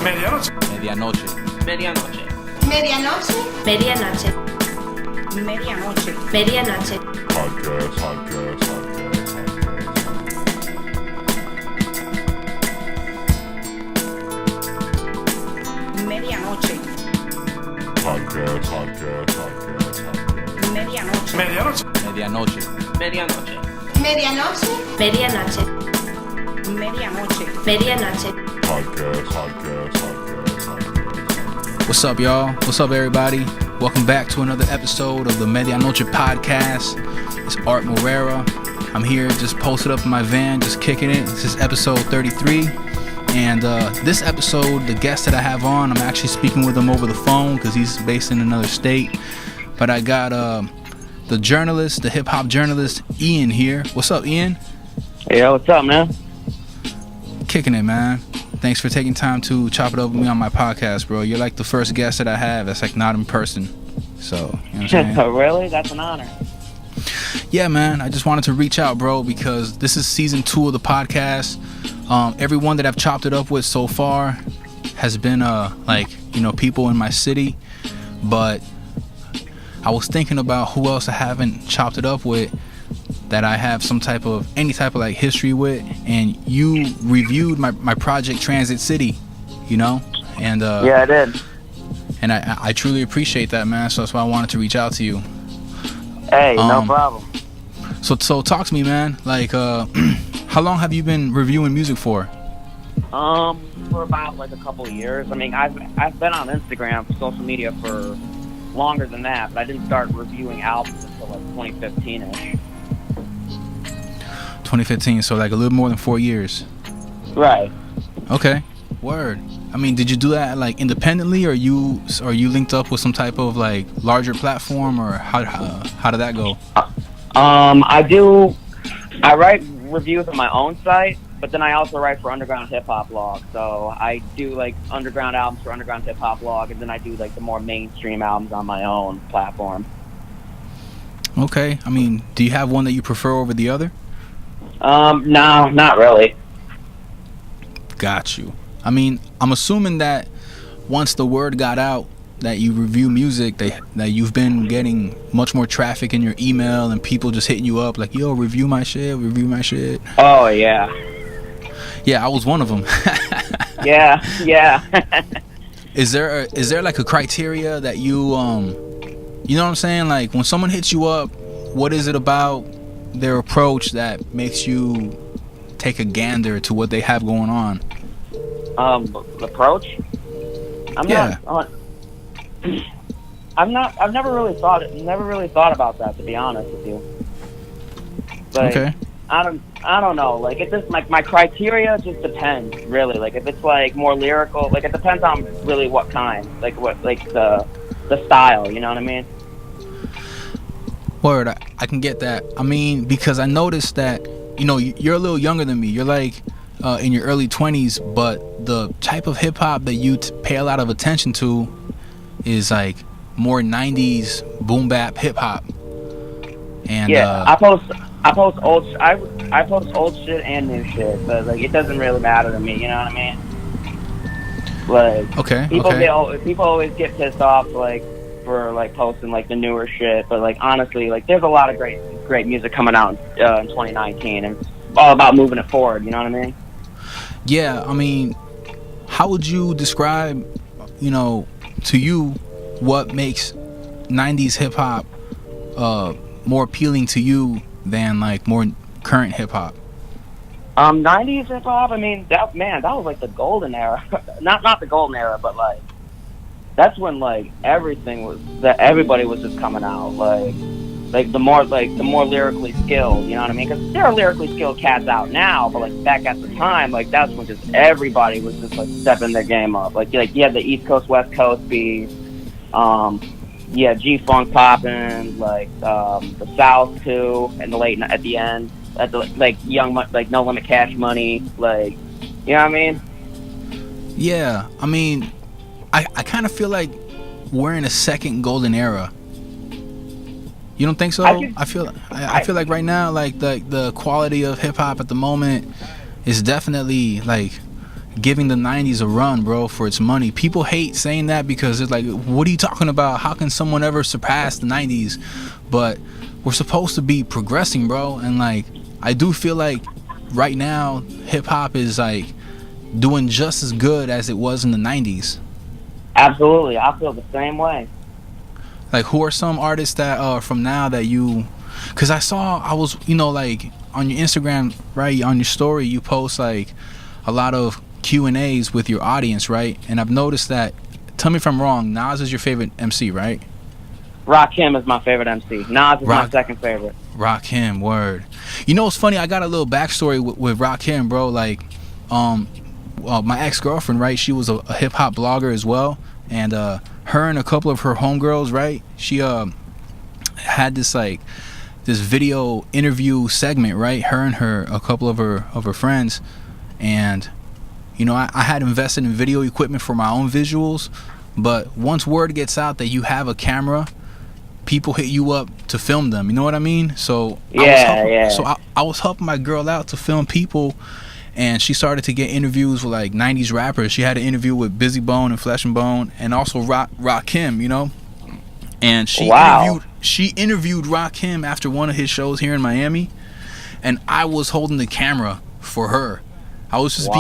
Medianoche. Medianoche. Medianoche. Medianoche. Medianoche. Medianoche. Medianoche. Podcast. Medianoche. Podcast. Medianoche. Medianoche. Medianoche. Medianoche. Medianoche. Medianoche. Medianoche. Medianoche. Podcast. What's up, y'all? What's up, everybody? Welcome back to another episode of the Medianoche podcast. It's Art Morera. I'm here just posted up in my van, just kicking it. This is episode 33. And this episode, the guest that I have on, I'm actually speaking with him over the phone because he's based in another state. But I got the journalist, the hip-hop journalist, Ian here. What's up, Ian? Hey, what's up, man? Kicking it, man. Thanks for taking time to chop it up with me on my podcast, bro. You're like the first guest that I have that's like not in person. So, you know what I'm saying? Really? That's an honor. Yeah, man. I just wanted to reach out, bro, because this is season 2 of the podcast. Everyone that I've chopped it up with so far has been people in my city, but I was thinking about who else I haven't chopped it up with that I have any type of like history with, and you reviewed my project Transit City, you know, and Yeah, I did. and I truly appreciate that, man. So that's why I wanted to reach out to you. Hey, no problem. So talk to me, man. Like, how long have you been reviewing music for? For about like a couple of years. I mean, I've been on Instagram, social media for longer than that, but I didn't start reviewing albums until like 2015ish. 2015, so like a little more than 4 years. Right. Okay, word. I mean, did you do that like independently, or you linked up with some type of like larger platform, or how did that go? I write reviews on my own site, but then I also write for Underground Hip Hop Blog. So I do like underground albums for Underground Hip Hop Blog, and then I do like the more mainstream albums on my own platform. Okay, I mean, do you have one that you prefer over the other? No, not really. Got you. I mean, I'm assuming that once the word got out that you review music, that you've been getting much more traffic in your email and people just hitting you up like, yo, review my shit. Oh, yeah. Yeah, I was one of them. Yeah. Is there like a criteria that you know what I'm saying? Like when someone hits you up, what is it about their approach that makes you take a gander to what they have going on? Approach? I've never really thought about that, to be honest with you. Like, okay. I don't know. Like, it just my criteria just depends, really. Like, if it's like more lyrical, like it depends on really what kind, like the style. You know what I mean? Word, I can get that. I mean, because I noticed that, you know, you're a little younger than me. You're like in your early 20s, but the type of hip hop that you pay a lot of attention to is like more 90s boom bap hip hop. And yeah, I post old shit and new shit, but like it doesn't really matter to me. You know what I mean? Like, okay. People always get pissed off like for like posting like the newer shit, but like honestly, like there's a lot of great music coming out in 2019, and it's all about moving it forward. You know what I mean? Yeah, I mean, how would you describe, you know, to you what makes 90s hip hop more appealing to you than like more current hip hop? 90s hip hop, I mean, that was like the golden era. not the golden era, but like that's when like everybody was just coming out, like the more lyrically skilled, you know what I mean? Because there are lyrically skilled cats out now, but like back at the time, like that's when just everybody was just like stepping their game up. Like you had the East Coast West Coast beef, G-Funk popping, like the South too, and at the end, like No Limit Cash Money, like, you know what I mean? Yeah, I mean, I kind of feel like we're in a second golden era. You don't think so? I feel like right now, like the quality of hip hop at the moment is definitely like giving the 90s a run, bro, for its money. People hate saying that because it's like, what are you talking about? How can someone ever surpass the 90s? But we're supposed to be progressing, bro. And like, I do feel like right now hip hop is like doing just as good as it was in the 90s. Absolutely, I feel the same way. Like, who are some artists that from now that you, because I was, you know, like on your Instagram, right, on your story, you post like a lot of Q&As with your audience, right? And I've noticed that, tell me if I'm wrong, Nas is your favorite MC, right? Rakim is my favorite MC. Nas is my second favorite. Rakim, word. You know what's funny? I got a little backstory with Rakim, bro. Like, my ex-girlfriend, right? She was a hip hop blogger as well, and her and a couple of her homegirls, right? She had this like this video interview segment, right? Her and a couple of her friends, and you know, I had invested in video equipment for my own visuals, but once word gets out that you have a camera, people hit you up to film them. You know what I mean? So I was helping my girl out to film people. And she started to get interviews with like 90s rappers. She had an interview with Busy Bone and Flesh and Bone, and also Rakim, you know. And she interviewed Rakim after one of his shows here in Miami, and I was holding the camera for her. I was just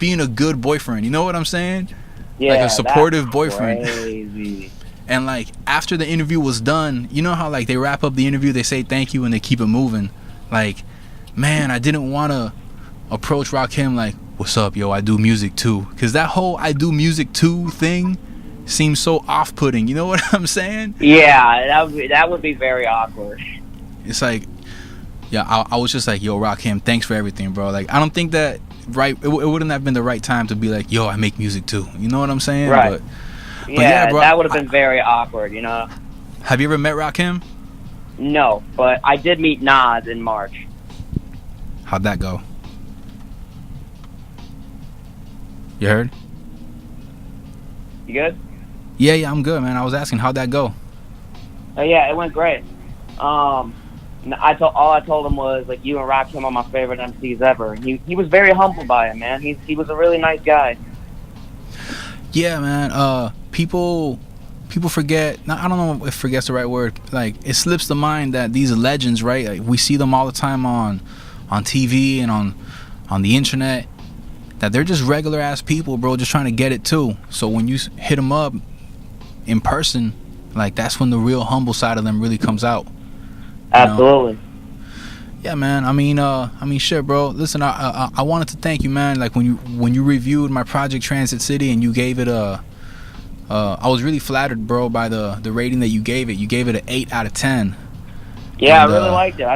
being a good boyfriend. You know what I'm saying? Yeah, like a supportive boyfriend. Crazy. And like after the interview was done, you know how like they wrap up the interview, they say thank you and they keep it moving. Like, man, I didn't want to approach Rakim like, what's up, yo, I do music too, because that whole I do music too thing seems so off-putting. You know what I'm saying? Yeah, that would be very awkward. It's like, yeah, I was just like, yo, Rakim, thanks for everything, bro. Like, I don't think that it wouldn't have been the right time to be like, yo, I make music too. You know what I'm saying? Right. But Yeah, bro, that would have been very awkward, you know? Have you ever met Rakim? No, but I did meet Nas in March. How'd that go? You heard? You good? Yeah, I'm good, man. I was asking, how'd that go? Yeah, it went great. All I told him was like, you and Rakim are my favorite MCs ever. He was very humbled by it, man. He was a really nice guy. Yeah, man. People forget. I don't know if forget's the right word. Like, it slips the mind that these legends, right? Like, we see them all the time on TV and on the internet. That they're just regular ass people, bro, just trying to get it too. So when you hit them up in person, like, that's when the real humble side of them really comes out. Absolutely. Know? Yeah, man. I mean, shit, bro. Listen, I wanted to thank you, man. Like, when you reviewed my project Transit City and you gave it I was really flattered, bro, by the rating that you gave it. You gave it an 8 out of 10. Yeah, and, I really liked it.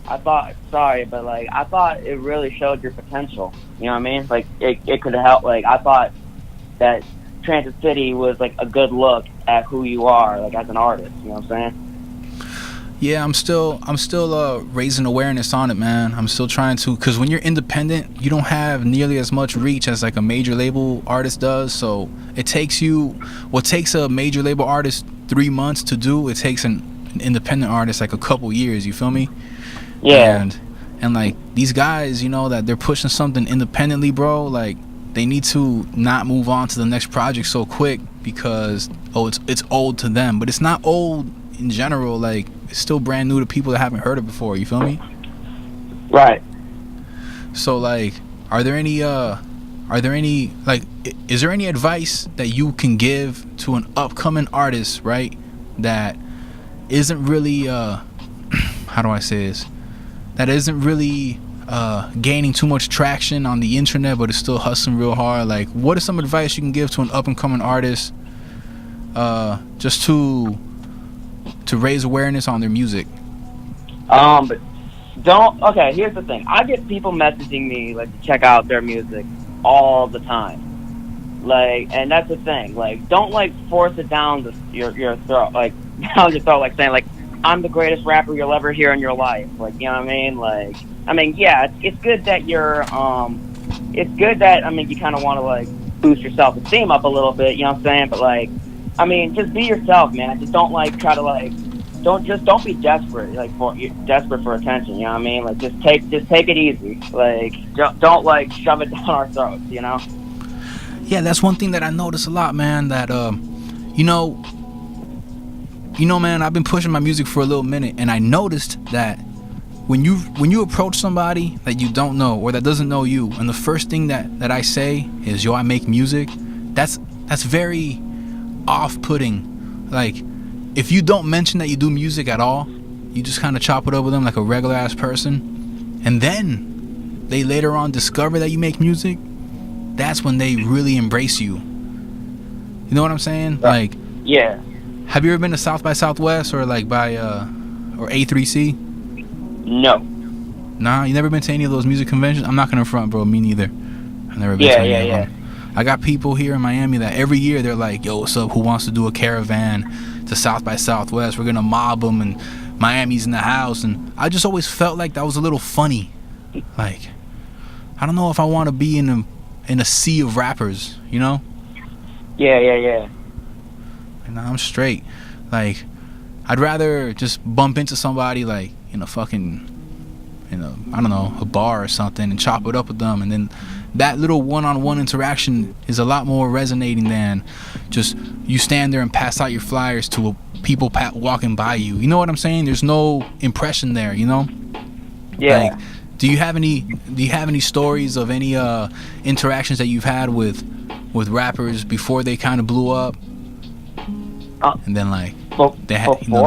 I thought, sorry, but like, I thought it really showed your potential. You know what I mean? Like, it could have helped. Like, I thought that Transit City was like a good look at who you are, like, as an artist. You know what I'm saying? Yeah, I'm still raising awareness on it, man. I'm still trying to, because when you're independent, you don't have nearly as much reach as like a major label artist does. So it takes what takes a major label artist 3 months to do, it takes an independent artist like a couple years. You feel me? Yeah. And like, these guys, you know, that they're pushing something independently, bro, like, they need to not move on to the next project so quick because it's old to them. But it's not old in general. Like, it's still brand new to people that haven't heard it before. You feel me? Right. So like, is there any advice that you can give to an upcoming artist, right, that isn't really how do I say this, that isn't really gaining too much traction on the internet but is still hustling real hard? Like, what is some advice you can give to an up and coming artist just to raise awareness on their music? But okay, here's the thing. I get people messaging me like to check out their music all the time. Like, and that's the thing. Like, don't like force it down your throat, like down your throat, like saying like, I'm the greatest rapper you'll ever hear in your life. Like, you know what I mean? Like, I mean, yeah, it's good that you're it's good that, I mean, you kind of want to like boost your self-esteem up a little bit, you know what I'm saying? But like, I mean, just be yourself, man. Just don't like try to like don't be desperate, like desperate for attention. You know what I mean? Like just take it easy. Like don't like shove it down our throats. You know? Yeah, that's one thing that I notice a lot, man. That you know, man, I've been pushing my music for a little minute, and I noticed that when you approach somebody that you don't know or that doesn't know you, and the first thing that I say is, "Yo, I make music," that's very off-putting. Like, if you don't mention that you do music at all, you just kind of chop it up with them like a regular ass person, and then they later on discover that you make music, that's when they really embrace you. You know what I'm saying? Like, Yeah. have you ever been to South by Southwest or like by or A3C? No. Nah, you never been to any of those music conventions? I'm not gonna front, bro. Me neither. I've never been to any of them. I got people here in Miami that every year they're like, "Yo, what's up? Who wants to do a caravan to South by Southwest? We're gonna mob them, and Miami's in the house." And I just always felt like that was a little funny. Like, I don't know if I want to be in a sea of rappers, you know? Yeah. And I'm straight. Like, I'd rather just bump into somebody like in a I don't know, a bar or something, and chop it up with them, and then that little one-on-one interaction is a lot more resonating than just you stand there and pass out your flyers to people walking by you. You know what I'm saying? There's no impression there, you know? Yeah. Like, do you have any stories of any interactions that you've had with rappers before they kind of blew up, and then like they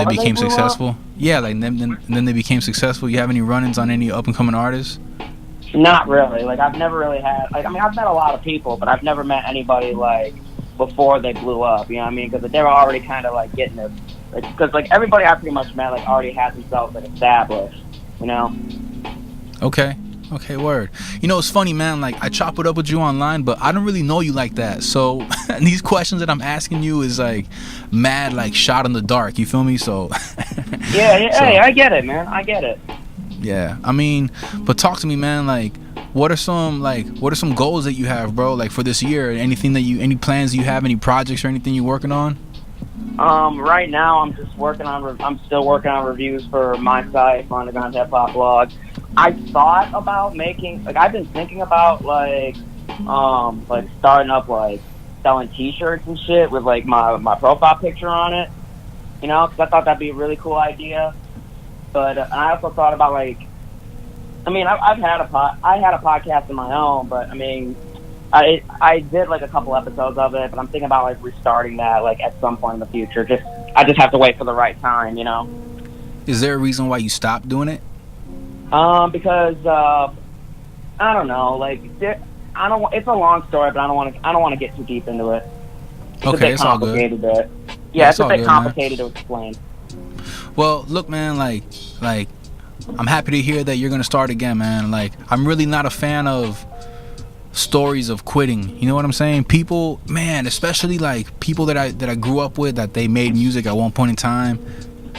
became successful? Yeah, like then they became successful. You have any run-ins on any up-and-coming artists? Not really. Like, I've never really had, like, I mean, I've met a lot of people, but I've never met anybody, like, before they blew up, you know what I mean? Because they were already kind of, like, getting it. Because, like, everybody I pretty much met, like, already has themselves, like, established, you know? Okay, word. You know, it's funny, man, like, I chop it up with you online, but I don't really know you like that. So, these questions that I'm asking you is, like, mad, like, shot in the dark, you feel me? So... Yeah, so, hey, I get it, man. I get it. Yeah, I mean, but talk to me, man. Like, what are some goals that you have, bro? Like, for this year, any plans you have, any projects or anything you're working on? Right now, I'm still working on reviews for my site, Underground Hip Hop Blog. I thought about I've been thinking about like starting up like selling T-shirts and shit with like my profile picture on it. You know, because I thought that'd be a really cool idea. But I also thought about like, I mean, I had a podcast of my own, but I mean, I did like a couple episodes of it, but I'm thinking about like restarting that like at some point in the future. I just have to wait for the right time, you know. Is there a reason why you stopped doing it? Because I don't know, like it's a long story, but I don't want to get too deep into it. It's all good. Yeah, it's a bit complicated to explain. Well, look, man, like I'm happy to hear that you're gonna start again, man. Like, I'm really not a fan of stories of quitting. You know what I'm saying? People, man, especially like people that I grew up with, that they made music at one point in time,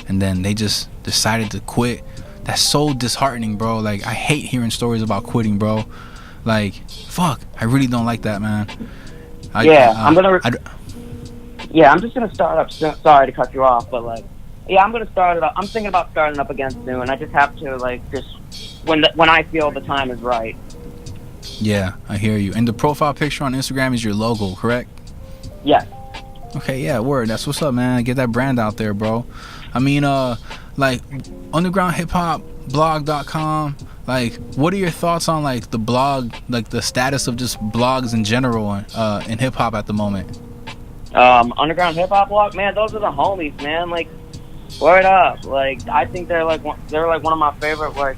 and then they just decided to quit. That's so disheartening, bro. Like, I hate hearing stories about quitting, bro. Like, fuck, I really don't like that, man. I'm just gonna start up. Sorry to cut you off, but like. Yeah, I'm gonna start it up. I'm thinking about starting up again soon. I just have to when I feel the time is right. Yeah, I hear you. And the profile picture on Instagram is your logo, correct? Yes. Okay, yeah, word. That's what's up, man. Get that brand out there, bro. I mean, like undergroundhiphopblog.com. Like, what are your thoughts on like the blog, like the status of just blogs in general in hip hop at the moment? Underground Hip Hop Blog, man. Those are the homies, man. Like. Word up! Like, I think they're like one of my favorite hip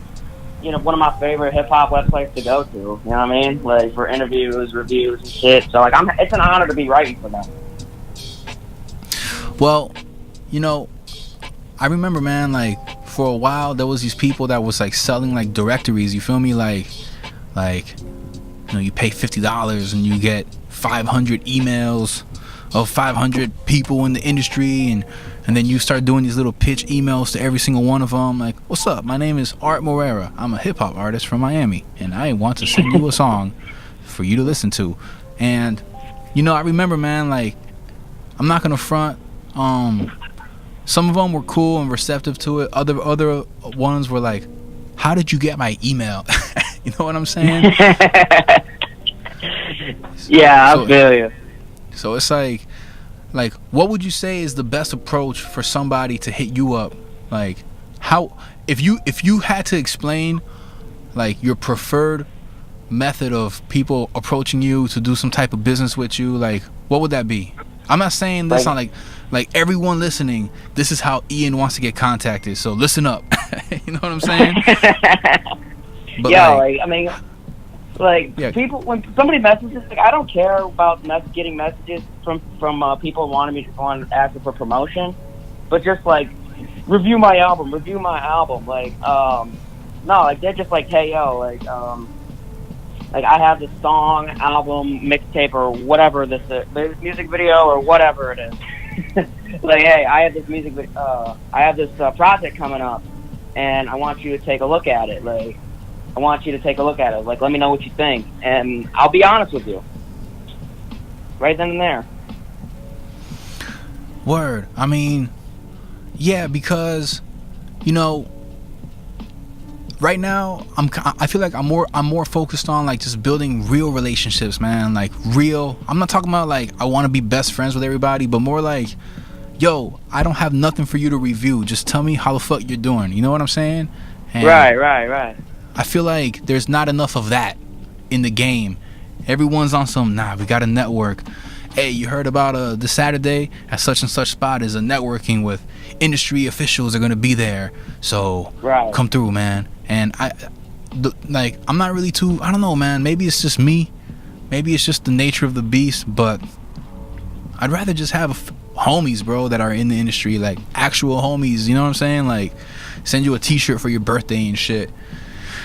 hop websites to go to. You know what I mean? Like, for interviews, reviews, and shit. So like, it's an honor to be writing for them. Well, you know, I remember, man. Like, for a while there was these people that was like selling like directories. You feel me? Like, you know, you pay $50 and you get 500 emails of 500 people in the industry, and then you start doing these little pitch emails to every single one of them, like, what's up, my name is Art Morera, I'm a hip-hop artist from Miami, and I want to send you a song for you to listen to. And, you know, I remember, man, like, I'm not gonna front, some of them were cool and receptive to it. Other ones were like, how did you get my email? You know what I'm saying? Yeah, So- I feel you. So it's like what would you say is the best approach for somebody to hit you up? Like, how, if you had to explain like your preferred method of people approaching you to do some type of business with you, like, what would that be? I'm not saying this on like everyone listening, this is how Ian wants to get contacted, so listen up. You know what I'm saying? But Yeah, like, I mean, like, Yeah. people, when somebody messages, like, I don't care about getting messages from people wanting asking for promotion, but just like review my album. Like, no, like, they're just like, hey, yo, like I have this song, album, mixtape, or whatever this music video or whatever it is. Like, hey, I have this project coming up, and I want you to take a look at it. Like, Like, let me know what you think, and I'll be honest with you. Right then and there. word. I mean, yeah, because you know, right now I feel like I'm more focused on like just building real relationships, man. Like real. I'm not talking about like I want to be best friends with everybody, but more like, yo, I don't have nothing for you to review. Just tell me how the fuck you're doing. You know what I'm saying? And Right. I feel like there's not enough of that in the game. Everyone's on some, we got a network. Hey, you heard about this Saturday at such and such spot is a networking with industry officials are gonna be there. So Right. come through, man. And I'm not really too, I don't know, man. Maybe it's just me. Maybe it's just the nature of the beast, but I'd rather just have homies, bro, that are in the industry, like actual homies, you know what I'm saying? Like send you a t-shirt for your birthday and shit.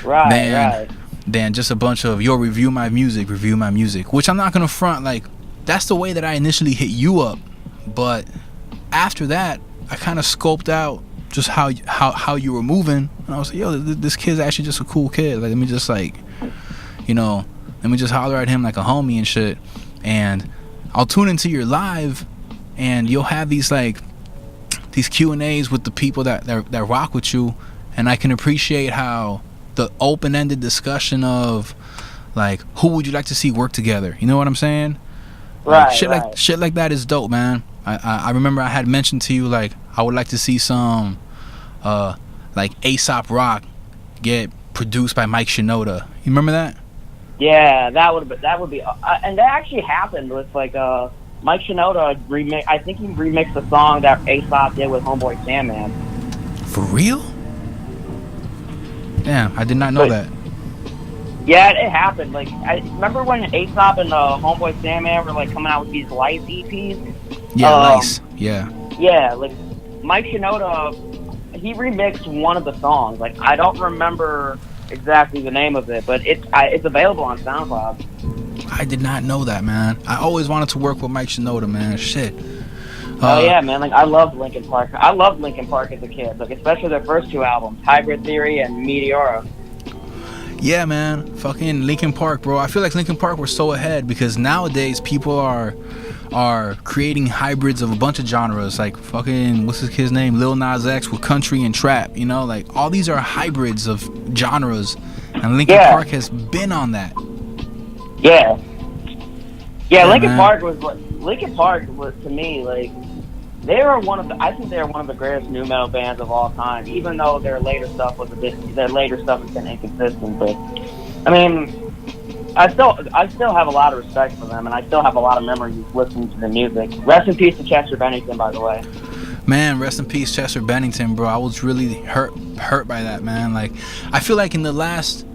Right. Than just a bunch of, yo, review my music, which I'm not gonna front, like that's the way that I initially hit you up, but after that I kind of scoped out just how you were moving, and I was like, yo, this kid's actually just a cool kid, like let me just like, you know, let me just holler at him like a homie and shit. And I'll tune into your live and you'll have these like these Q&As with the people that rock with you, and I can appreciate how the open-ended discussion of like who would you like to see work together, you know what I'm saying? Like, shit like that is dope, man. I remember I had mentioned to you like I would like to see some like Aesop Rock get produced by Mike Shinoda. You remember that? Yeah, that would be, and that actually happened with like Mike Shinoda remix. I think he remixed the song that Aesop did with Homeboy Sandman. For real? Damn, I did not know that. Yeah, it happened. Like, I remember when Aesop and Homeboy Sandman were like coming out with these Lice EPs. Yeah, nice. Yeah. Yeah, like Mike Shinoda, he remixed one of the songs. Like, I don't remember exactly the name of it, but it's available on SoundCloud. I did not know that, man. I always wanted to work with Mike Shinoda, man. Shit. Oh yeah, man! Like, I loved Linkin Park. I loved Linkin Park as a kid, like especially their first two albums, Hybrid Theory and Meteora. Yeah, man. Fucking Linkin Park, bro. I feel like Linkin Park were so ahead because nowadays people are creating hybrids of a bunch of genres, like fucking what's his kid's name, Lil Nas X with country and trap. You know, like all these are hybrids of genres, and Linkin Park has been on that. Yeah, Linkin man. Park was to me like I think they're one of the greatest nu metal bands of all time. Even though their later stuff has been inconsistent, but I mean, I still have a lot of respect for them, and I still have a lot of memories listening to the music. Rest in peace to Chester Bennington, by the way. Man, rest in peace, Chester Bennington, bro. I was really hurt by that, man. Like, I feel like in the last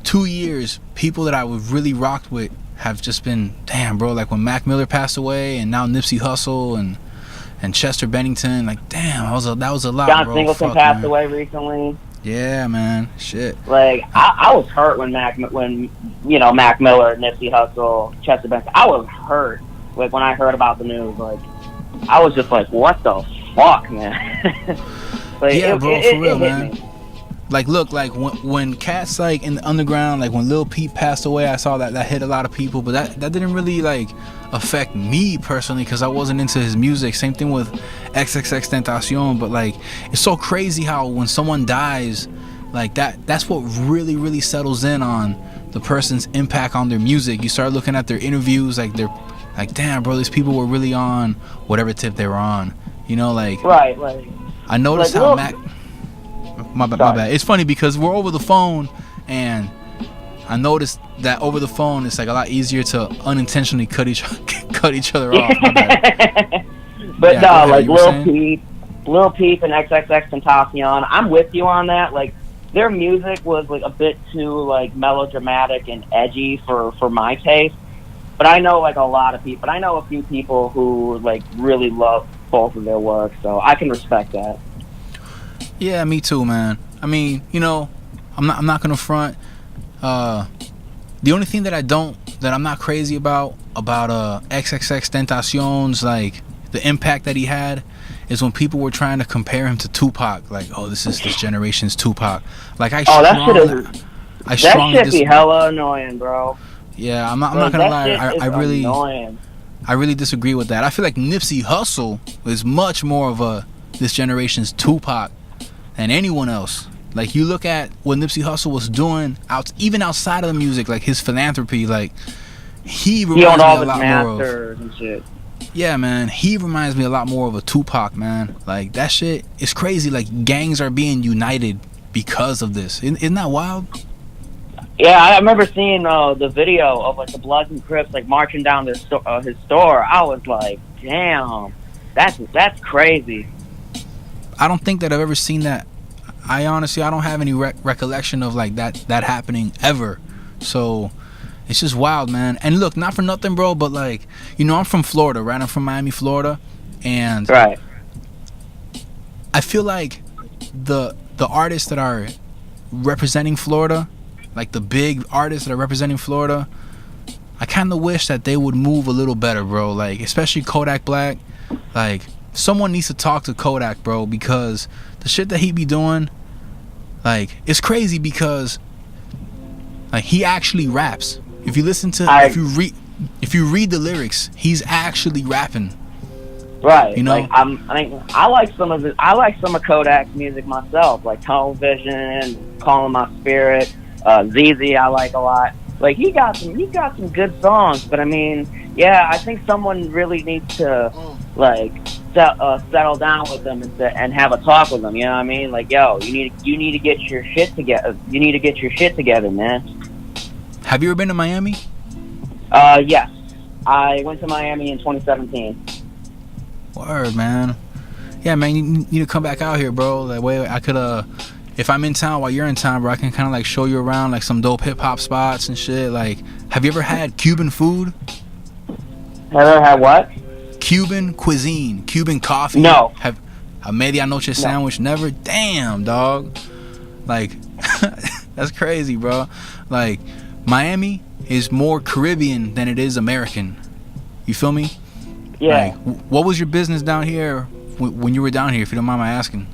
2 years, people that I was really rocked with have just been, damn, bro. Like when Mac Miller passed away, and now Nipsey Hussle and Chester Bennington, like, damn, that was a lot, John bro. Singleton passed away recently. Yeah, man. Shit. Like, I was hurt when Mac Miller, Nipsey Hussle, Chester Bennington. I was hurt, like, when I heard about the news. Like, I was just like, what the fuck, man? Like, Yeah, bro, for real, man. Me. Like, look, like when cats like in the underground, like when Lil Peep passed away, I saw that hit a lot of people, but that didn't really like affect me personally because I wasn't into his music. Same thing with XXXTentacion, but like it's so crazy how when someone dies, like that's what really settles in on the person's impact on their music. You start looking at their interviews, like they're like, damn, bro, these people were really on whatever tip they were on. You know, like Right, like I noticed like, how Mac. My bad. It's funny because we're over the phone, and I noticed that over the phone it's like a lot easier to unintentionally cut each other off. My bad. But Yeah, no, go ahead, like you were Lil Peep and XXXTentacion, I'm with you on that. Like their music was like a bit too like melodramatic and edgy for my taste. But I know like a lot of people. I know a few people who like really love both of their work, so I can respect that. Yeah, me too, man. I mean, you know, I'm not gonna front. The only thing that I'm not crazy about XXXTentacion's like the impact that he had is when people were trying to compare him to Tupac. Like, oh, this is this generation's Tupac. Like that shit be hella annoying, bro. Yeah, I'm not gonna lie. Annoying. I really disagree with that. I feel like Nipsey Hussle is much more of this generation's Tupac than anyone else. Like you look at what Nipsey Hussle was doing even outside of the music, like his philanthropy, like he reminds me a lot more of. And shit. Yeah, man, he reminds me a lot more of a Tupac, man. Like that shit is crazy. Like gangs are being united because of this. Isn't that wild? Yeah, I remember seeing the video of like the Bloods and Crips like marching down his store. I was like, damn, that's crazy. I don't think that I've ever seen that. I don't have any recollection of like that happening ever. So it's just wild, man. And look, not for nothing, bro, but like, you know, I'm from Florida, right? I'm from Miami, Florida, and right. I feel like the artists that are representing Florida, like the big artists that are representing Florida, I kind of wish that they would move a little better, bro. Like especially Kodak Black, like. Someone needs to talk to Kodak, bro, because the shit that he be doing, like, it's crazy because, like, he actually raps. If you listen to, if you read the lyrics, he's actually rapping. Right. You know, like, I like some of Kodak's music myself, like Tunnel Vision, Calling My Spirit, ZZ. I like a lot. Like he got some good songs, but I mean, yeah, I think someone really needs to like. Settle down with them and have a talk with them. You know what I mean? Like, yo, you need to get your shit together. You need to get your shit together, man. Have you ever been to Miami? Yes, I went to Miami in 2017. Word, man. Yeah, man, you need to come back out here, bro. That way I could if I'm in town while you're in town, bro, I can kind of like show you around like some dope hip hop spots and shit. Like, have you ever had Cuban food? Have you ever had what? Cuban cuisine, Cuban coffee. No. Have a medianoche sandwich? Never. Damn, dog. Like that's crazy, bro. Like Miami is more Caribbean than it is American. You feel me? Yeah. Like, what was your business down here when you were down here? If you don't mind my asking.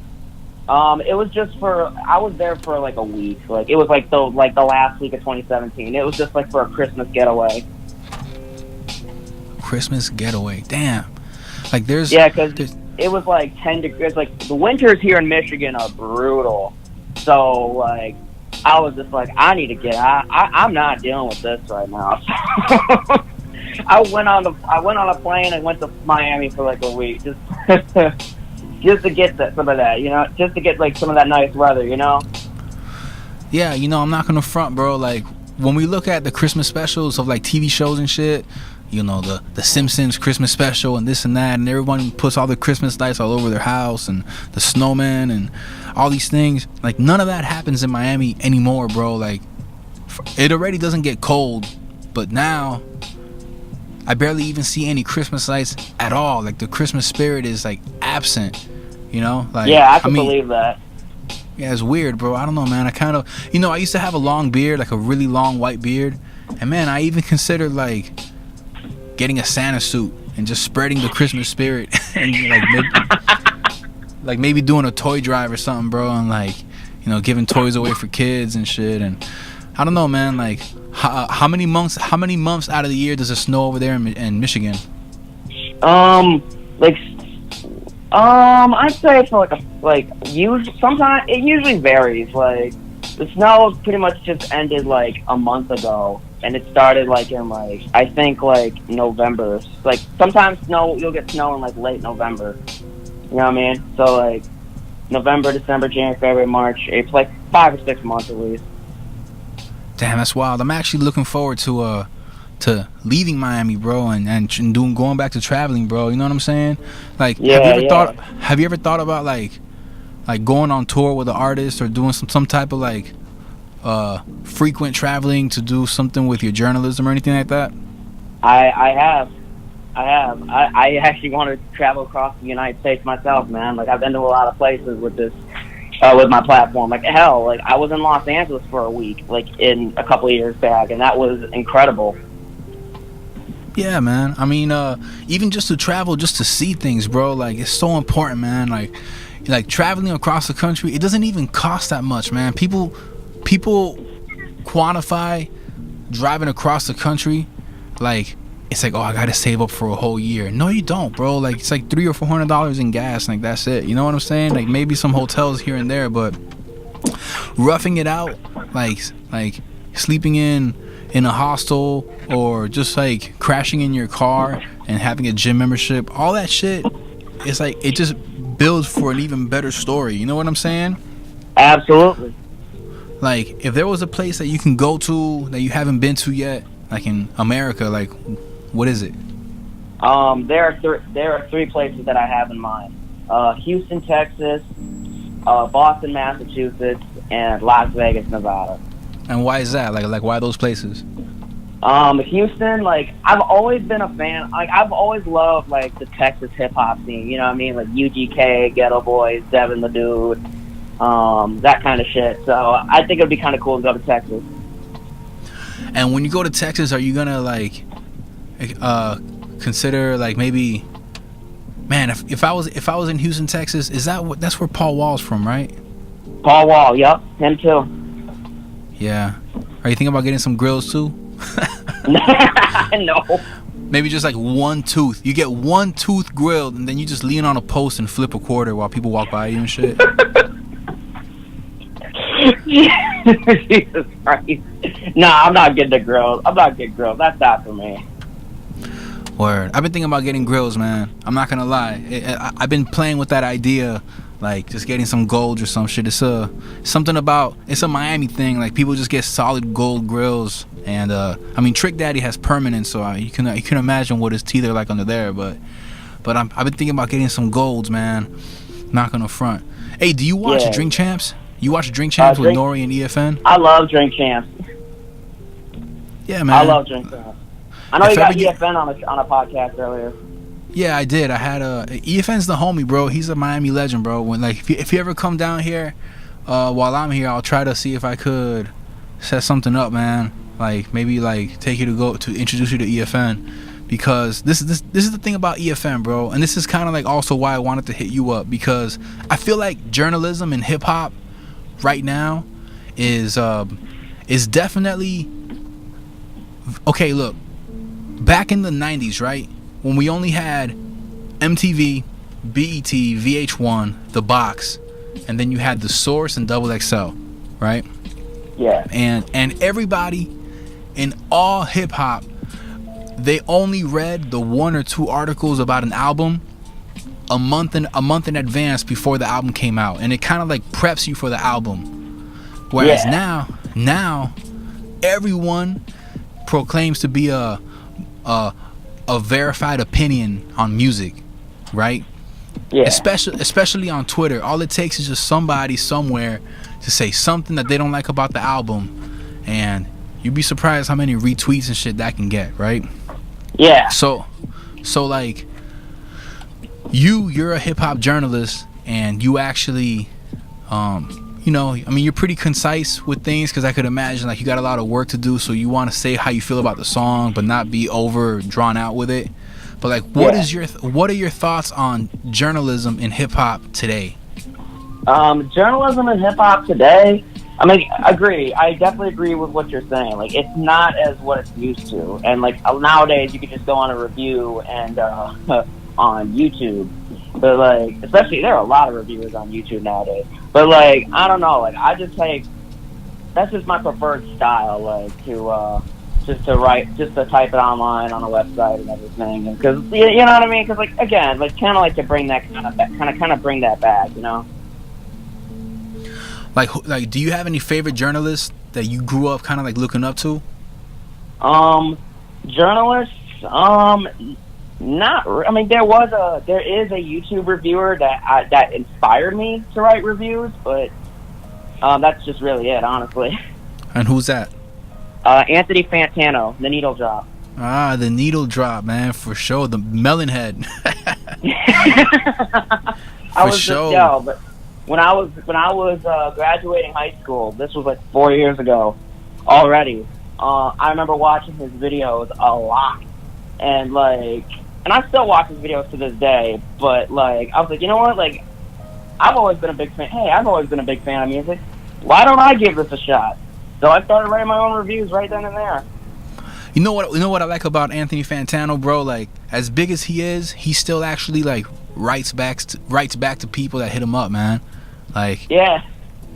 It was just I was there for like a week. Like it was like the last week of 2017. It was just like for a Christmas getaway. Christmas getaway, damn. Like because it was like 10 degrees. Like the winters here in Michigan are brutal. So like I was just like, I need to get out. I'm not dealing with this right now. I went on a plane and went to Miami for like a week just to get some of that, you know, just to get like some of that nice weather, you know. Yeah, you know, I'm not gonna front, bro. Like when we look at the Christmas specials of like TV shows and shit. You know, the Simpsons Christmas special and this and that, and everyone puts all the Christmas lights all over their house and the snowman and all these things. Like none of that happens in Miami anymore, bro. Like it already doesn't get cold, but now I barely even see any Christmas lights at all. Like the Christmas spirit is like absent, you know? Like yeah, I can believe that. Yeah, it's weird, bro. I don't know, man. I kind of, you know, I used to have a long beard, like a really long white beard, and man, I even considered like getting a Santa suit and just spreading the Christmas spirit and like maybe doing a toy drive or something, bro, and like, you giving toys away for kids and shit. And I don't know, man. Like, how many months out of the year does it snow over there in Michigan? I'd say for sometimes it usually varies. Like, the snow pretty much just ended like a month ago, and it started like in I think November. Like, sometimes you'll get snow in like late November. You know what I mean? So like November, December, January, February, March, April, like 5 or 6 months at least. Damn, that's wild. I'm actually looking forward to leaving Miami, bro, and going back to traveling, bro. You know what I'm saying? Like, have you ever thought about like going on tour with an artist or doing some type of like frequent traveling to do something with your journalism or anything like that? I have. I actually want to travel across the United States myself, man. Like, I've been to a lot of places with this, with my platform. Like, hell, like, I was in Los Angeles for a week, like, in a couple of years back, and that was incredible. Yeah, man. I mean, even just to travel, just to see things, bro. Like, it's so important, man. Like traveling across the country, it doesn't even cost that much, man. People quantify driving across the country like it's like, oh, I gotta save up for a whole year. No, you don't, bro. Like, it's like $300 or $400 in gas. Like, that's it. You know what I'm saying? Like, maybe some hotels here and there, but roughing it out, like sleeping in a hostel or just like crashing in your car and having a gym membership, all that shit, it's like it just builds for an even better story. You know what I'm saying? Absolutely. Like, if there was a place that you can go to that you haven't been to yet, like in America, like, what is it? There are three places that I have in mind: Houston, Texas, Boston, Massachusetts, and Las Vegas, Nevada. And why is that? Like why those places? Houston, like, I've always been a fan. Like, I've always loved like the Texas hip hop scene. You know what I mean? Like UGK, Ghetto Boys, Devin the Dude, that kind of shit. So I think it'd be kind of cool to go to Texas. And when you go to Texas, are you gonna like consider like maybe, man, if I was in Houston, Texas, that's where Paul Wall's from, right? Paul Wall, yep, him too. Yeah. Are you thinking about getting some grills too? No. Maybe just like one tooth. You get one tooth grilled, and then you just lean on a post and flip a quarter while people walk by you and shit. Jesus Christ. Nah, I'm not getting the grills. That's not for me. Word. I've been thinking about getting grills, man. I'm not gonna lie. I've been playing with that idea, like just getting some gold or some shit. It's a Miami thing. Like, people just get solid gold grills, and I mean, Trick Daddy has permanent, so you can imagine what his teeth are like under there. But I've been thinking about getting some golds, man. Not gonna front. Hey, do you watch Drink Champs? You watch Drink Champs with Nori and EFN? I love Drink Champs. Yeah, man. I love Drink Champs. I know you got EFN on a podcast earlier. Yeah, I did. I had EFN's the homie, bro. He's a Miami legend, bro. When if you ever come down here, while I'm here, I'll try to see if I could set something up, man. Like, maybe like take you to introduce you to EFN, because this is the thing about EFN, bro. And this is kind of like also why I wanted to hit you up, because I feel like journalism and hip hop right now is definitely okay. Look, back in the 90s, right, when we only had MTV, BET, VH1, The Box, and then you had The Source and Double XL, right? Yeah. And everybody in all hip hop, they only read the 1 or 2 articles about an album a month in advance before the album came out, and it kind of like preps you for the album. Whereas now everyone proclaims to be a verified opinion on music, right? Yeah. Especially on Twitter. All it takes is just somebody somewhere to say something that they don't like about the album, and you'd be surprised how many retweets and shit that can get, right? Yeah. So like, you're a hip hop journalist, and you actually you're pretty concise with things, because I could imagine like you got a lot of work to do, so you want to say how you feel about the song but not be over drawn out with it. But like, what are your thoughts on journalism in hip hop today? Journalism and hip hop today. I mean, agree. I definitely agree with what you're saying. Like, it's not as what it's used to. And like nowadays, you can just go on a review and on YouTube. But like, especially there are a lot of reviewers on YouTube nowadays. But like, I don't know. Like, I just like that's just my preferred style. Like just to type it online on a website and everything. Because you know what I mean? Because like again, like kind of like to bring that kind of bring that back. You know. Like, do you have any favorite journalists that you grew up kind of like looking up to? Journalists, not. I mean, there is a YouTube reviewer that inspired me to write reviews, but that's just really it, honestly. And who's that? Anthony Fantano, The Needle Drop. Ah, The Needle Drop, man, for sure. The melon head. For sure. But when I was graduating high school, this was like 4 years ago already. I remember watching his videos a lot, and I still watch his videos to this day. But like, I was like, you know what? Like, I've always been a big fan. Hey, I've always been a big fan of music. Why don't I give this a shot? So I started writing my own reviews right then and there. You know what I like about Anthony Fantano, bro? Like, as big as he is, he still actually like writes back to people that hit him up, man. Like, yeah,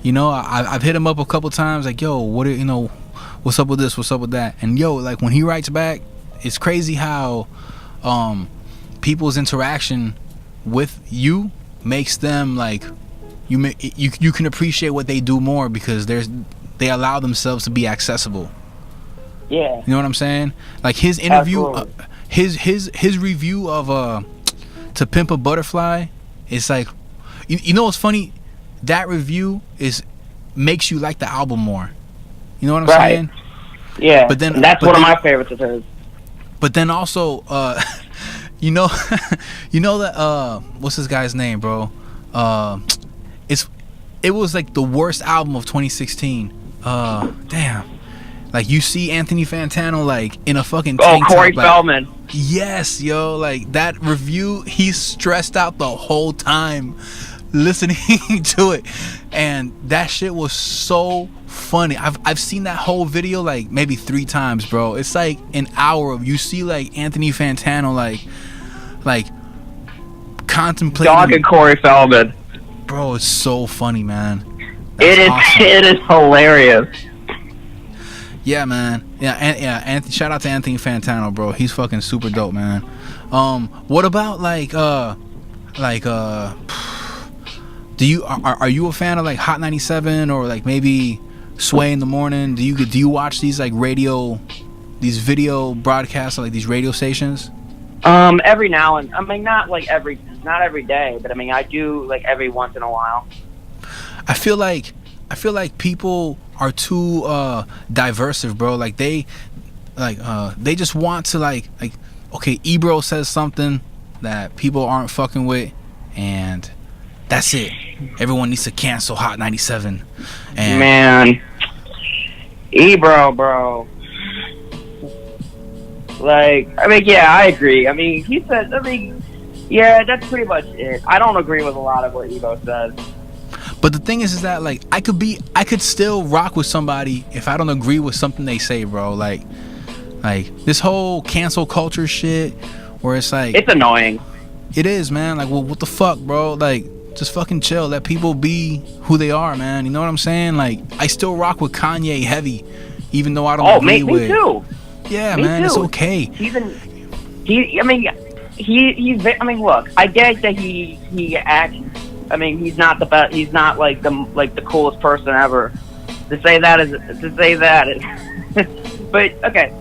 you know, I've hit him up a couple times, like, yo, what's up with this, what's up with that, and yo, like when he writes back, it's crazy how people's interaction with you makes them like you can appreciate what they do more because they allow themselves to be accessible. Yeah, you know what I'm saying? Like his interview, his review of To Pimp a Butterfly, it's like, you know what's funny? That review makes you like the album more. You know what I'm saying? Yeah. But that's one of my favorites of his. But then also, you know that what's this guy's name, bro? It was like the worst album of 2016. Damn. Like, you see Anthony Fantano like in a fucking tank Corey top, like, Feldman. Yes, yo, like that review, he's stressed out the whole time listening to it, and that shit was so funny. I've seen that whole video like maybe 3 times, bro. It's like an hour of you see like Anthony Fantano like contemplating. Dog and Corey Feldman. Bro, it's so funny, man. It is hilarious. Yeah, man. Yeah. Shout out to Anthony Fantano, bro. He's fucking super dope, man. What about are you a fan of like Hot 97 or like maybe Sway in the Morning? Do you watch these like video broadcasts on like these radio stations? Every now and I mean not every day, but I mean I do like every once in a while. I feel like people are too diversive, bro. Like they just want to like okay, Ebro says something that people aren't fucking with, and that's it. Everyone needs to cancel Hot 97. And man, Ebro, bro. Like, I mean, yeah, I agree. I mean, he said, yeah, that's pretty much it. I don't agree with a lot of what Ebro says. But the thing is that like I could still rock with somebody if I don't agree with something they say, bro. Like this whole cancel culture shit, where it's like, it's annoying. It is, man. Like, well, what the fuck, bro? Like, just fucking chill. Let people be who they are, man. You know what I'm saying? Like, I still rock with Kanye heavy, even though I don't agree with. Me too. Yeah, me man, too. it's okay. I mean, look, I get that he acts. I mean, he's not the best. He's not like the coolest person ever. To say that is. But okay,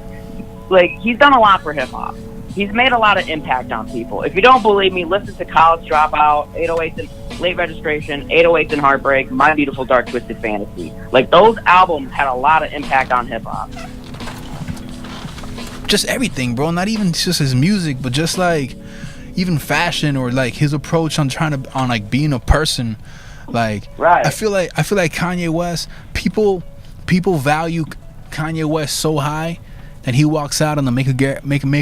like he's done a lot for hip hop. He's made a lot of impact on people. If you don't believe me, listen to College Dropout, 808s and Late Registration, 808s and Heartbreak, My Beautiful Dark Twisted Fantasy. Like, those albums had a lot of impact on hip hop. Just everything, bro. Not even just his music, but just like even fashion or like his approach on like being a person. Like, right. I feel like Kanye West, people value Kanye West so high that he walks out on the Make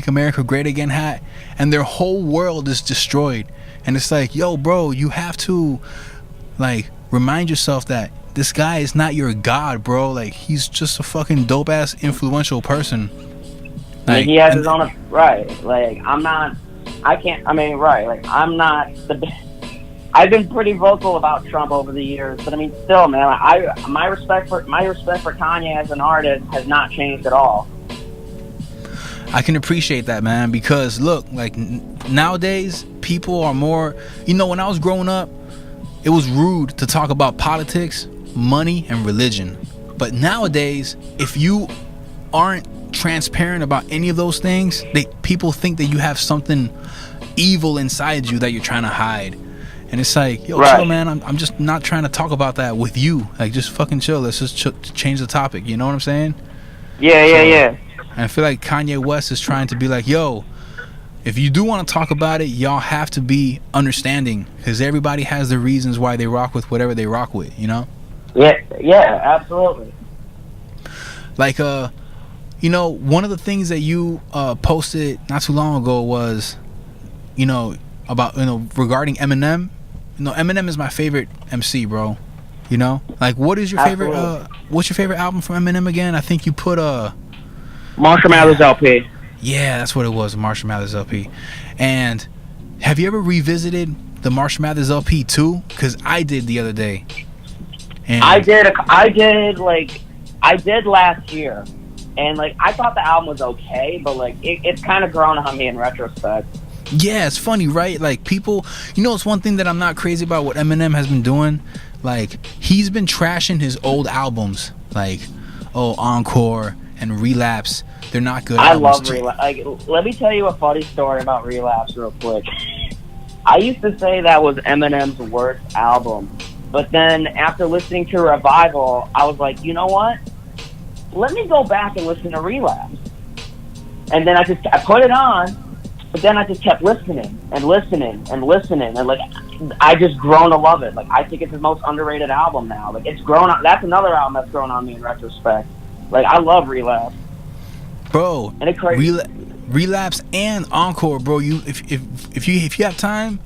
America Great Again hat, and their whole world is destroyed. And it's like, yo, bro, you have to like, remind yourself that this guy is not your god, bro. Like, he's just a fucking dope ass influential person. I Like, mean, he has his own right. Like, I'm not the. I've been pretty vocal about Trump over the years, but I mean, still, man, my respect for Kanye as an artist has not changed at all. I can appreciate that, man, because look, like, nowadays people are more, when I was growing up, it was rude to talk about politics, money, and religion. But nowadays, if you aren't transparent about any of those things, people think that you have something evil inside you that you're trying to hide. And it's like, yo, right. Chill, man. I'm just not trying to talk about that with you. Like, just fucking chill. Let's just change the topic. You know what I'm saying? Yeah. And I feel like Kanye West is trying to be like, yo, if you do want to talk about it, y'all have to be understanding, because everybody has their reasons why they rock with whatever they rock with, Yeah, absolutely. Like, one of the things that you posted not too long ago was, about, regarding Eminem. Eminem is my favorite MC, bro. Like, what is your favorite? What's your favorite album from Eminem again? I think you put Marshall Mathers LP. Yeah, that's what it was, Marshall Mathers LP. And have you ever revisited the Marshall Mathers LP too? Because I did the other day. And I did last year, and like I thought the album was okay, but like it's kind of grown on me in retrospect. Yeah, it's funny, right? Like, people, it's one thing that I'm not crazy about what Eminem has been doing. Like, he's been trashing his old albums, like, Encore and Relapse. They're not good. I love Relapse. Like, let me tell you a funny story about Relapse real quick. I used to say that was Eminem's worst album, but then after listening to Revival, I was like, you know what? Let me go back and listen to Relapse. And then I put it on. But then I just kept listening, and like I just grown to love it. Like, I think it's his most underrated album now. Like, it's grown on. That's another album that's grown on me in retrospect. Like, I love Relapse, bro. And it's crazy. Relapse and Encore, bro. If you have time,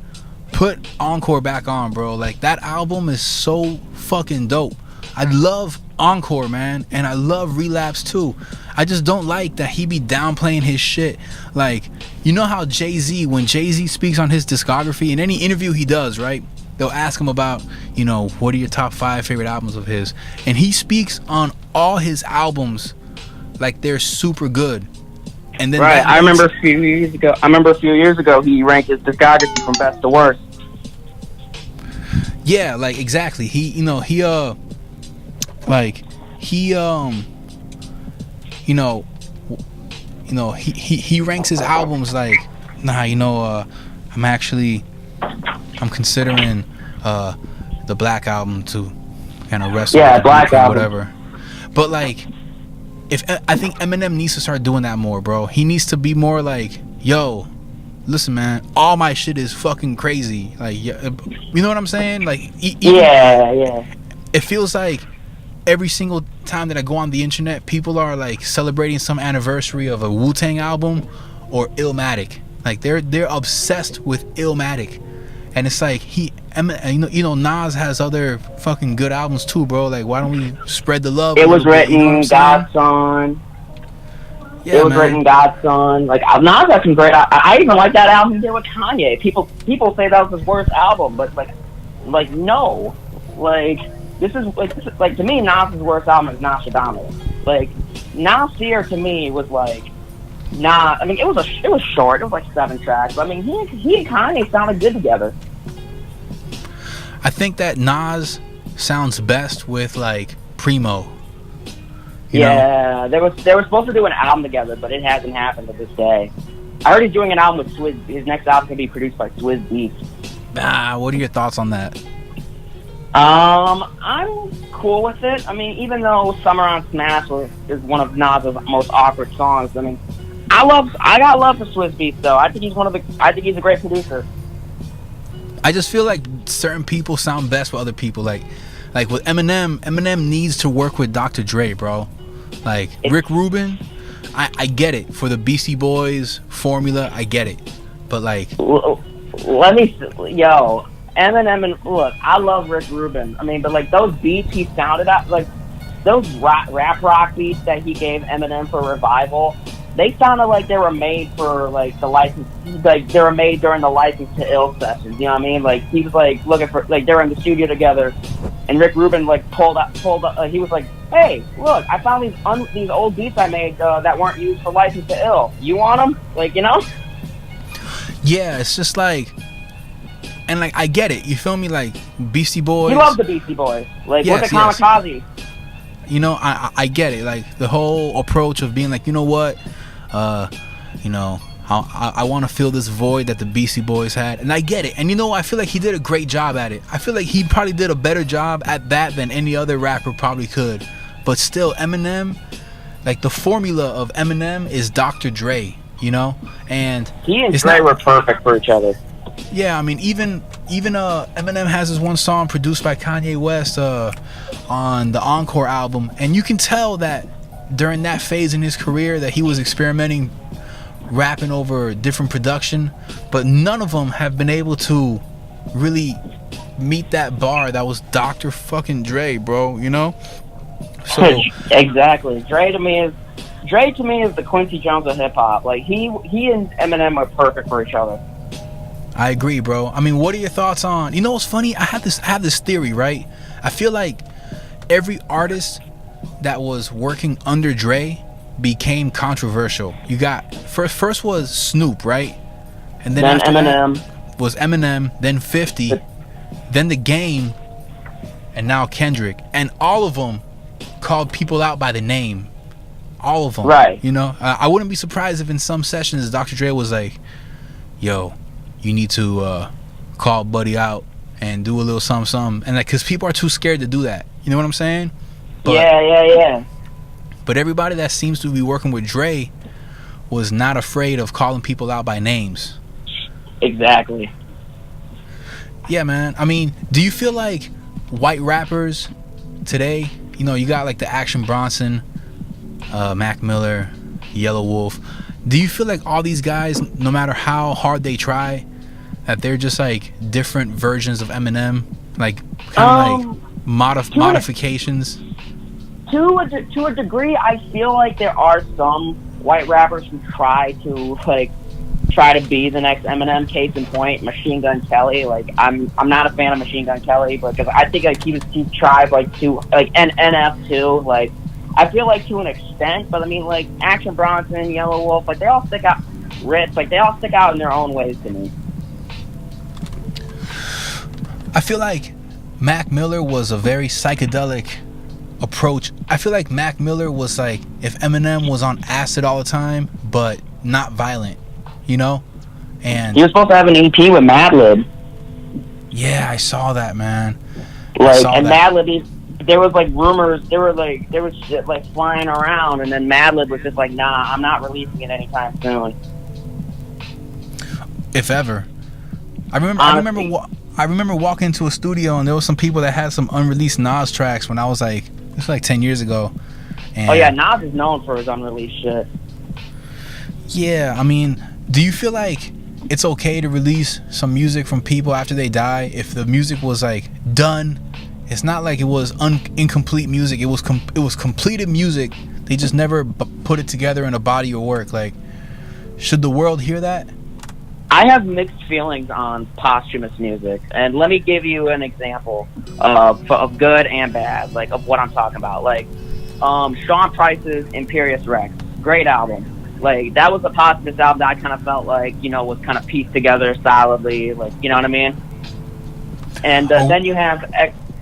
put Encore back on, bro. Like, that album is so fucking dope. I love Encore, man, and I love Relapse too. I just don't like that he be downplaying his shit. Like, you know how Jay-Z, when Jay-Z speaks on his discography, in any interview he does, right, they'll ask him about, what are your top 5 favorite albums of his, and he speaks on all his albums like they're super good. And then right, I remember a few years ago he ranked his discography from best to worst. Yeah, like, exactly. He ranks his albums like, I'm considering the Black Album to kind of wrestle with Black Album, whatever. But like, I think Eminem needs to start doing that more, bro. He needs to be more like, yo, listen, man, all my shit is fucking crazy. Like, you know what I'm saying? Like, yeah. It feels like every single time that I go on the internet, people are like celebrating some anniversary of a Wu-Tang album or Illmatic. Like, they're obsessed with Illmatic, and it's like Nas has other fucking good albums too, bro. Like, why don't we spread the love? It was written, God's Son. Yeah, it was written, God's Son. Like, Nas has some great. I even like that album he did with Kanye. People say that was his worst album, but like no, like. This is like to me, Nas' worst album is Nostradamus. Like, Nasir to me was like, I mean, it was short. It was like 7 tracks. But I mean, he and Kanye sounded good together. I think that Nas sounds best with like Primo. You know? They were supposed to do an album together, but it hasn't happened to this day. I heard he's doing an album with Swizz. His next album can be produced by Swizz Beatz. What are your thoughts on that? I'm cool with it. I mean, even though Summer on Smash is one of Nas' most awkward songs, I mean, I got love for Swizz Beatz though. I think he's a great producer. I just feel like certain people sound best with other people. Like with Eminem needs to work with Dr. Dre, bro. Like, Rick Rubin, I get it. For the Beastie Boys formula, I get it. But like, Eminem and look, I love Rick Rubin. I mean, but like those beats he sounded at, like those rap rock beats that he gave Eminem for Revival, they sounded like they were made for like the license, like they were made during the License to Ill sessions. You know what I mean? Like he was like looking for, like they were in the studio together, and Rick Rubin like pulled up. He was like, "Hey, look, I found these old beats I made that weren't used for License to Ill. You want them?" Like, you know? Yeah, it's just like, and like I get it. You feel me? Like Beastie Boys. He loves the Beastie Boys. Like Yes, with the yes. Kamikaze. You know, I get it. Like the whole approach of being like, you know what, you know, I want to fill this void that the Beastie Boys had, and I get it. And you know, I feel like he did a great job at it. I feel like he probably did a better job at that than any other rapper probably could. But still, Eminem, like the formula of Eminem is Dr. Dre, you know, and He and it's Dre not- were perfect for each other. Yeah, I mean, even Eminem has this one song produced by Kanye West on the Encore album, and you can tell that during that phase in his career that he was experimenting, rapping over different production, but none of them have been able to really meet that bar that was Dr. fucking Dre, bro, you know? So Exactly. Dre to me is the Quincy Jones of hip hop. Like he and Eminem are perfect for each other. I agree, bro. I mean, what are your thoughts on? You know what's funny? I have this theory, right? I feel like every artist that was working under Dre became controversial. You got first was Snoop, right? And then after Eminem. that was Eminem, then 50, then The Game, and now Kendrick. And all of them called people out by the name. All of them. Right. You know, I wouldn't be surprised if in some sessions Dr. Dre was like, yo, you need to call Buddy out and do a little something, and like, cause people are too scared to do that. You know what I'm saying? But, Yeah. But everybody that seems to be working with Dre was not afraid of calling people out by names. Exactly. Yeah, man. I mean, do you feel like white rappers today? You know, you got like the Action Bronson, Mac Miller, Yellow Wolf. Do you feel like all these guys, no matter how hard they try, that they're just like different versions of Eminem, like kind of like modifications? To a degree, I feel like there are some white rappers who try to be the next Eminem. Case in point, Machine Gun Kelly. Like I'm not a fan of Machine Gun Kelly because I think like he tried like to like NF too. Like I feel like to an extent, but I mean like Action Bronson, Yellow Wolf, like they all stick out. Ritz, like they all stick out in their own ways to me. I feel like Mac Miller was a very psychedelic approach. I feel like Mac Miller was like if Eminem was on acid all the time, but not violent, you know? And He was supposed to have an EP with Madlib. yeah, I saw that, man. Like, and Madlib, there was like rumors, there was shit like flying around, and then Madlib was just like, nah, I'm not releasing it anytime soon. If ever. I remember walking into a studio and there was some people that had some unreleased Nas tracks when I was like, this was like 10 years ago. And Oh yeah, Nas is known for his unreleased shit. yeah, I mean, do you feel like it's okay to release some music from people after they die if the music was like done? It's not like it was incomplete music. It was completed music. They just never put it together in a body of work. Like, should the world hear that? I have mixed feelings on posthumous music, and let me give you an example of good and bad, like of what I'm talking about. Like Sean Price's Imperious Rex, great album. Like that was a posthumous album that I kind of felt like, you know, was kind of pieced together solidly, like, you know what I mean. And then you have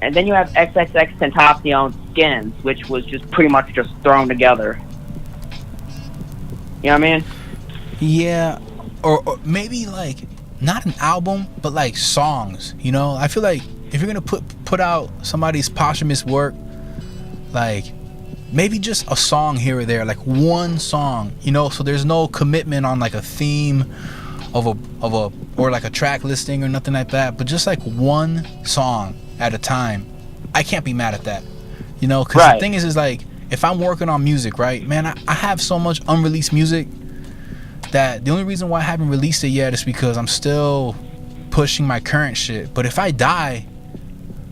XXX Tentacion's Skins, which was just pretty much just thrown together. You know what I mean? Yeah, or maybe like not an album, but like songs. You know, I feel like if you're gonna put out somebody's posthumous work, like maybe just a song here or there, like one song. You know, so there's no commitment on like a theme of a or like a track listing or nothing like that, but just like one song at a time. I can't be mad at that. You know, because Right. the thing is like if I'm working on music, right, man, I have so much unreleased music that the only reason why I haven't released it yet is because I'm still pushing my current shit. But if I die,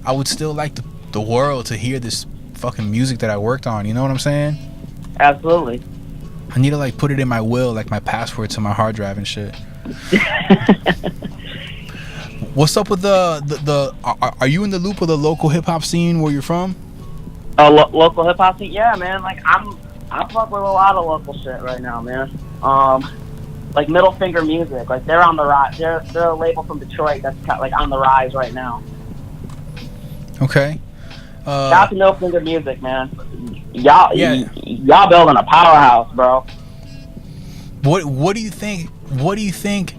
I would still like the world to hear this fucking music that I worked on. You know what I'm saying? Absolutely. I need to like put it in my will, like my password to my hard drive and shit. What's up with the are you in the loop of the local hip hop scene where you're from? Local hip hop scene? Yeah, man. Like I fuck with a lot of local shit right now, man. Like Middle Finger Music, like they're on the rise. They're a label from Detroit that's like on the rise right now. Okay. Shout out to Middle Finger Music, man. Y'all building a powerhouse, bro. What do you think? What do you think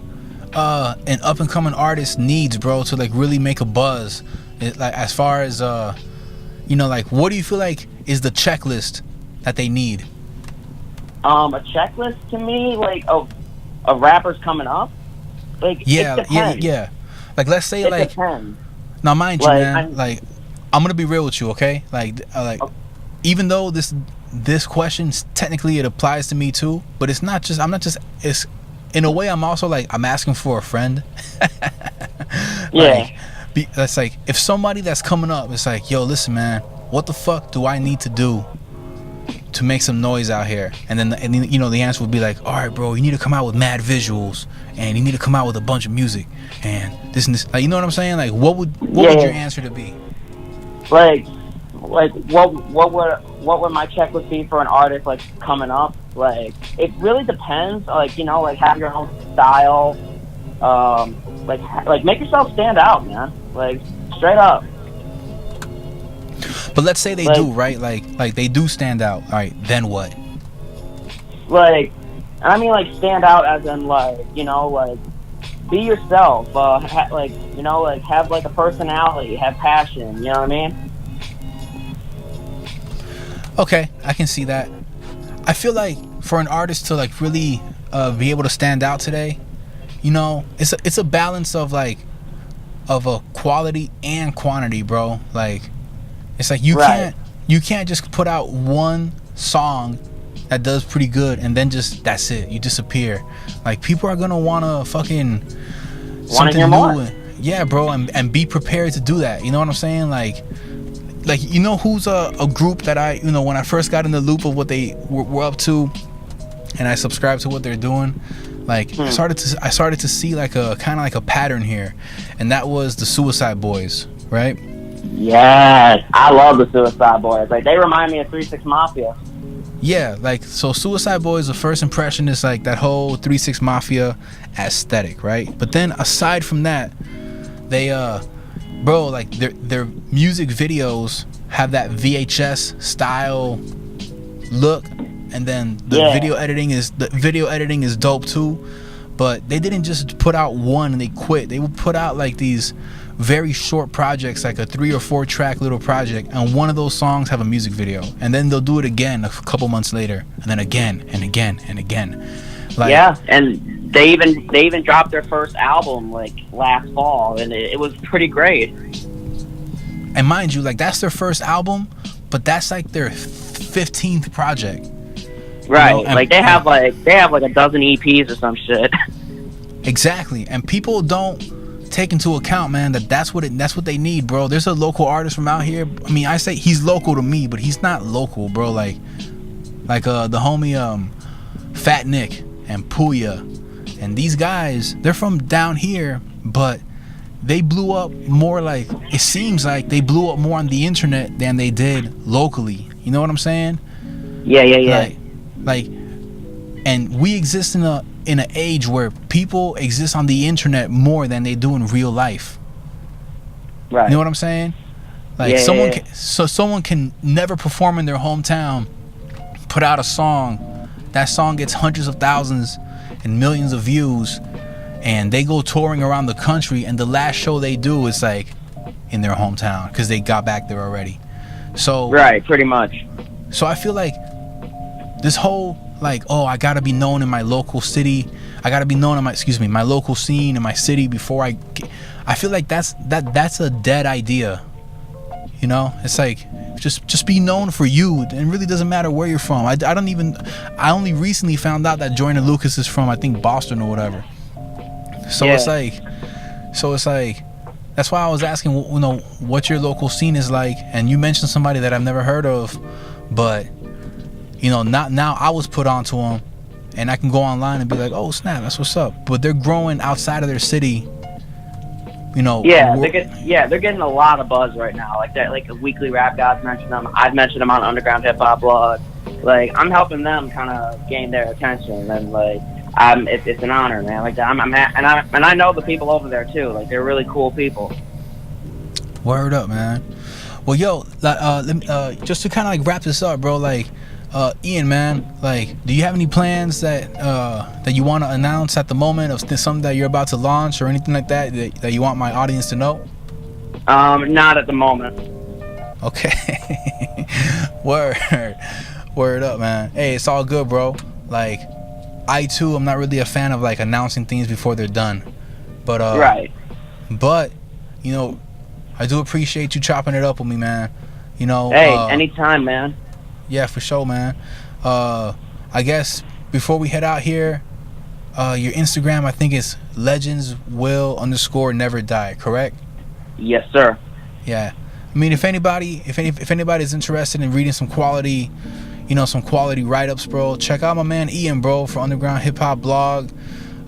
an up and coming artist needs, bro, to like really make a buzz? Like as far as like what do you feel like is the checklist that they need? A checklist to me, like of rappers coming up. Like yeah. Like let's say it depends. Now mind you, like, man, I'm gonna be real with you, okay? Like even though this question technically it applies to me too, but it's not just it's in a way I'm also like I'm asking for a friend. Yeah. That's like if somebody that's coming up, it's like, yo, listen, man, what the fuck do I need to do to make some noise out here? And then the answer would be like, all right, bro, you need to come out with mad visuals, and you need to come out with a bunch of music, and this and this. Like, you know what I'm saying? Like, what would your answer to be? Like what would my checklist be for an artist like coming up? Like it really depends. Like like have your own style. Like make yourself stand out, man. Like straight up. But let's say they do, right? Like they do stand out. All right, then what? Like, I mean, like stand out as in like like be yourself. Have like a personality, have passion. You know what I mean? Okay, I can see that. I feel like for an artist to like really be able to stand out today, it's a balance of a quality and quantity, bro. Like it's like you can't just put out one song that does pretty good and then just that's it, you disappear. Like people are gonna wanna fucking something hear new. more. Yeah, bro, and be prepared to do that. You know what I'm saying? Like who's a group that I when I first got in the loop of what they were up to and I subscribed to what they're doing, like I started to see like a kind of like a pattern here, and that was the Suicide Boys, right? Yes, I love the Suicide Boys. Like they remind me of 3 6 Mafia. Yeah, like so Suicide Boys, the first impression is like that whole 3 6 Mafia aesthetic, right? But then aside from that, they bro, like their music videos have that VHS style look, and then the video editing is dope too. But they didn't just put out one and they quit. They would put out like these very short projects, like a 3 or 4 track little project, and one of those songs have a music video, and then they'll do it again a couple months later, and then again and again and again. Like, yeah, and they even dropped their first album like last fall, and it was pretty great. And mind you, like that's their first album, but that's like their 15th project. Right, like they have like a dozen EPs or some shit. Exactly, and people don't take into account, man, that's what they need, bro. There's a local artist from out here. I mean, I say he's local to me, but he's not local, bro. Like the homie Fat Nick and Puya, and these guys, they're from down here, but they blew up more, like it seems like they blew up more on the internet than they did locally. You know what I'm saying? Yeah. Like, and we exist in an age where people exist on the internet more than they do in real life. Right. You know what I'm saying? Like someone can never perform in their hometown, put out a song, that song gets hundreds of thousands and millions of views, and they go touring around the country, and the last show they do is like in their hometown because they got back there already. So right, pretty much. So I feel like this whole like, oh, I gotta be known in my local city, I gotta be known in my local scene in my city before I feel like that's a dead idea. You know, it's like just be known for you. It really doesn't matter where you're from. I only recently found out that Joyner Lucas is from, I think, Boston or whatever. So it's like, So it's like, that's why I was asking, you know, what your local scene is like. And you mentioned somebody that I've never heard of, but you know, not now. I was put onto them, and I can go online and be like, oh snap, that's what's up. But they're growing outside of their city. You know. Yeah, they're getting a lot of buzz right now. Like that, like Weekly Rap Gods mentioned them. I've mentioned them on Underground Hip Hop Blog. Like I'm helping them kind of gain their attention, and like it's an honor, man. Like and I know the people over there too. Like they're really cool people. Word up, man. Well, yo, just to kind of like wrap this up, bro. Like, Ian, man, like, do you have any plans that you want to announce at the moment of something that you're about to launch or anything like that you want my audience to know? Not at the moment. Okay. Word up, man. Hey, it's all good, bro. Like, I too am not really a fan of like announcing things before they're done. But right. But, you know, I do appreciate you chopping it up with me, man. You know. Hey, anytime, man. Yeah, for sure, man. I guess before we head out here, your Instagram, I think is LegendsWill _NeverDie, correct? Yes, sir. Yeah. I mean, if anybody's interested in reading some quality, you know, some quality write-ups, bro, check out my man Ian, bro, for Underground Hip Hop Blog.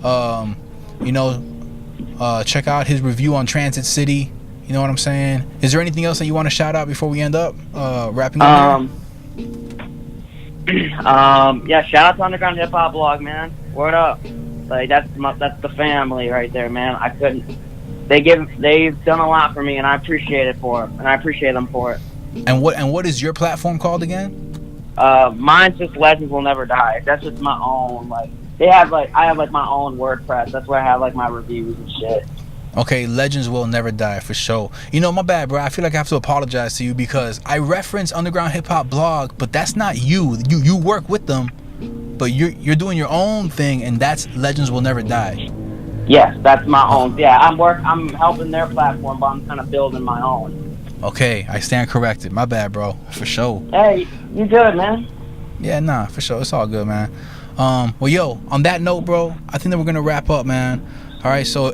You know, check out his review on Transit City. You know what I'm saying? Is there anything else that you want to shout out before we end up wrapping up? Yeah, shout out to Underground Hip Hop Blog, man. Word up. Like that's the family right there, man. I couldn't. They've done a lot for me, and I appreciate it for it, and I appreciate them for it. And what is your platform called again? Mine's just Legends Will Never Die. That's just my own. Like I have like my own WordPress. That's where I have like my reviews and shit. Okay, Legends Will Never Die, for sure. You know, my bad, bro. I feel like I have to apologize to you because I reference Underground Hip Hop Blog, but that's not you. You work with them, but you're doing your own thing, and that's Legends Will Never Die. Yes, that's my own. Yeah, I'm helping their platform, but I'm kind of building my own. Okay, I stand corrected. My bad, bro. For sure. Hey, you good, man? Yeah, nah, for sure. It's all good, man. Well, yo, on that note, bro, I think that we're gonna wrap up, man. All right, so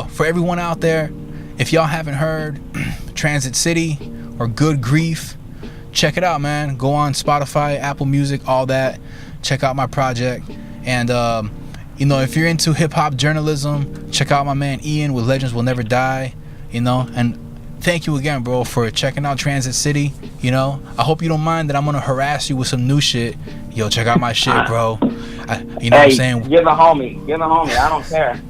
for everyone out there, if y'all haven't heard Transit City or Good Grief, check it out, man. Go on Spotify, Apple Music, all that. Check out my project. And, you know, if you're into hip-hop journalism, check out my man Ian with Legends Will Never Die, you know. And thank you again, bro, for checking out Transit City, you know. I hope you don't mind that I'm going to harass you with some new shit. Yo, check out my shit, bro. You know what I'm saying? Give a homie. I don't care.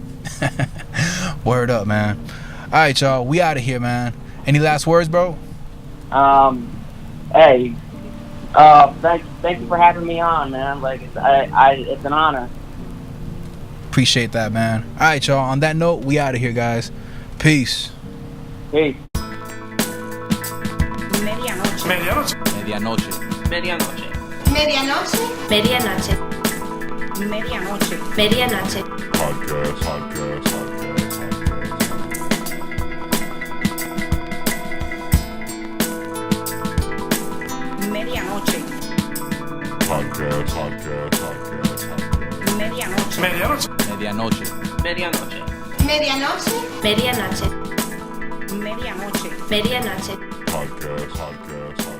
Word up, man. All right, y'all, we out of here, man. Any last words, bro? Hey, thank you for having me on, man. Like it's an honor. Appreciate that, man. All right, y'all, on that note, we out of here, guys. Peace. Peace. Medianoche. Medianoche. Medianoche. Medianoche. Medianoche. Medianoche. Medianoche. Podcast. Medianoche. Medianoche. Medianoche. Medianoche. Medianoche. Medianoche. Medianoche. Podcast.